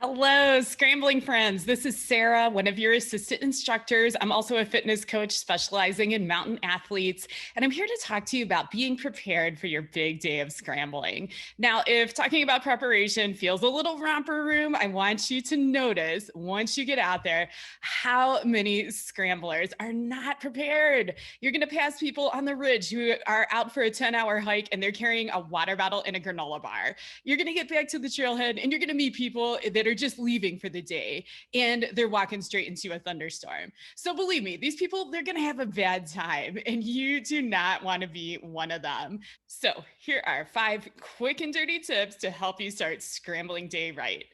Hello, scrambling friends. This is Sarah, one of your assistant instructors. I'm also a fitness coach specializing in mountain athletes, and I'm here to talk to you about being prepared for your big day of scrambling. Now, if talking about preparation feels a little romper room, I want you to notice once you get out there how many scramblers are not prepared. You're going to pass people on the ridge who are out for a 10-hour hike and they're carrying a water bottle and a granola bar. You're going to get back to the trailhead and you're going to meet people that are just leaving for the day and they're walking straight into a thunderstorm. So believe me, these people, they're going to have a bad time and you do not want to be one of them. So here are 5 quick and dirty tips to help you start scrambling day right.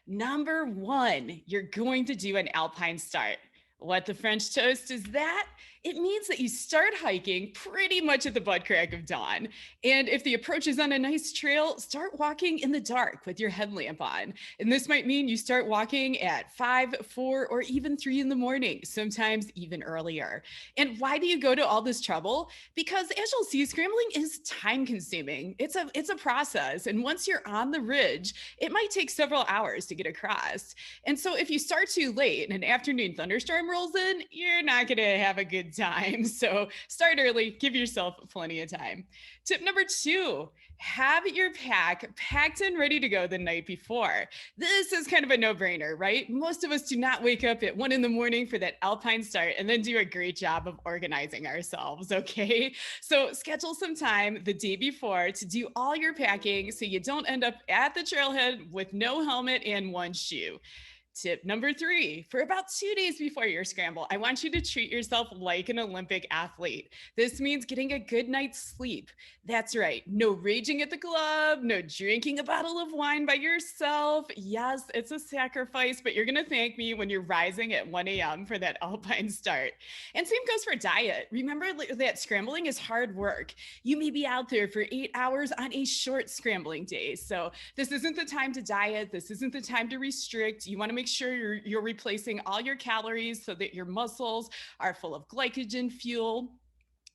Number one, you're going to do an alpine start. What the French toast is that? It means that you start hiking pretty much at the butt crack of dawn. And if the approach is on a nice trail, start walking in the dark with your headlamp on. And this might mean you start walking at 5, 4, or even 3 in the morning, sometimes even earlier. And why do you go to all this trouble? Because as you'll see, scrambling is time consuming. It's a process. And once you're on the ridge, it might take several hours to get across. And so if you start too late and an afternoon thunderstorm rolls in, you're not going to have a good time. So start early, give yourself plenty of time. Tip number 2, have your pack packed and ready to go the night before. This is kind of a no-brainer, right? Most of us do not wake up at 1 in the morning for that alpine start and then do a great job of organizing ourselves, okay? So schedule some time the day before to do all your packing so you don't end up at the trailhead with no helmet and one shoe. Tip number 3, for about 2 days before your scramble, I want you to treat yourself like an Olympic athlete. This means getting a good night's sleep. That's right. No raging at the club, no drinking a bottle of wine by yourself. Yes, it's a sacrifice, but you're going to thank me when you're rising at 1 a.m. for that alpine start. And same goes for diet. Remember that scrambling is hard work. You may be out there for 8 hours on a short scrambling day. So this isn't the time to diet. This isn't the time to restrict. You want to make sure you're replacing all your calories so that your muscles are full of glycogen fuel.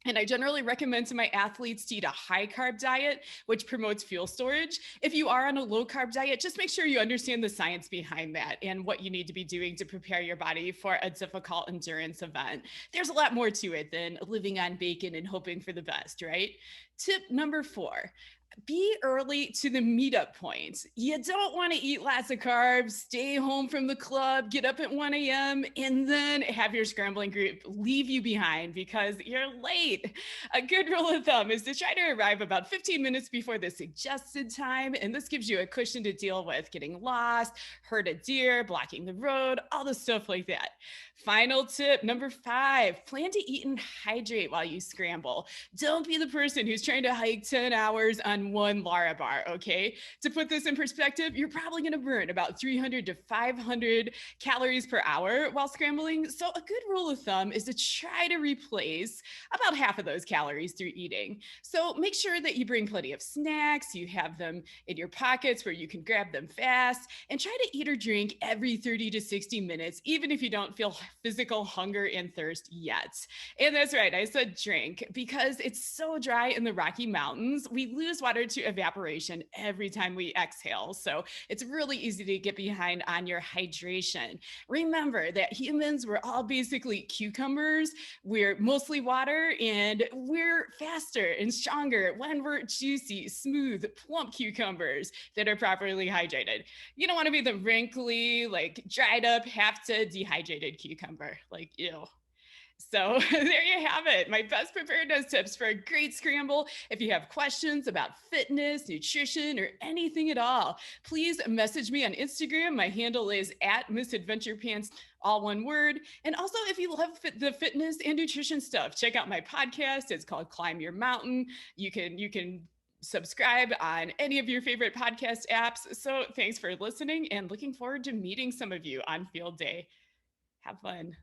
And I generally recommend to my athletes to eat a high carb diet, which promotes fuel storage. If you are on a low carb diet, just make sure you understand the science behind that and what you need to be doing to prepare your body for a difficult endurance event. There's a lot more to it than living on bacon and hoping for the best, right? Tip number 4, be early to the meetup point. You don't want to eat lots of carbs, stay home from the club, get up at 1 a.m., and then have your scrambling group leave you behind because you're late. A good rule of thumb is to try to arrive about 15 minutes before the suggested time, and this gives you a cushion to deal with getting lost, herd a deer, blocking the road, all the stuff like that. Final tip number 5, plan to eat and hydrate while you scramble. Don't be the person who's trying to hike 10 hours on one Lara bar, okay? To put this in perspective, you're probably going to burn about 300 to 500 calories per hour while scrambling. So a good rule of thumb is to try to replace about half of those calories through eating. So make sure that you bring plenty of snacks, you have them in your pockets where you can grab them fast, and try to eat or drink every 30 to 60 minutes, even if you don't feel physical hunger and thirst yet. And that's right, I said drink because it's so dry in the Rocky Mountains. We lose water to evaporation every time we exhale. So it's really easy to get behind on your hydration. Remember that humans, we're all basically cucumbers. We're mostly water and we're faster and stronger when we're juicy, smooth, plump cucumbers that are properly hydrated. You don't want to be the wrinkly, like dried up, half to dehydrated cucumber. Like, ew. So there you have it. My best preparedness tips for a great scramble. If you have questions about fitness, nutrition, or anything at all, please message me on Instagram. My handle is at MissAdventurePants, all one word. And also, if you love the fitness and nutrition stuff, check out my podcast. It's called Climb Your Mountain. You can subscribe on any of your favorite podcast apps. So thanks for listening and looking forward to meeting some of you on field day. Have fun.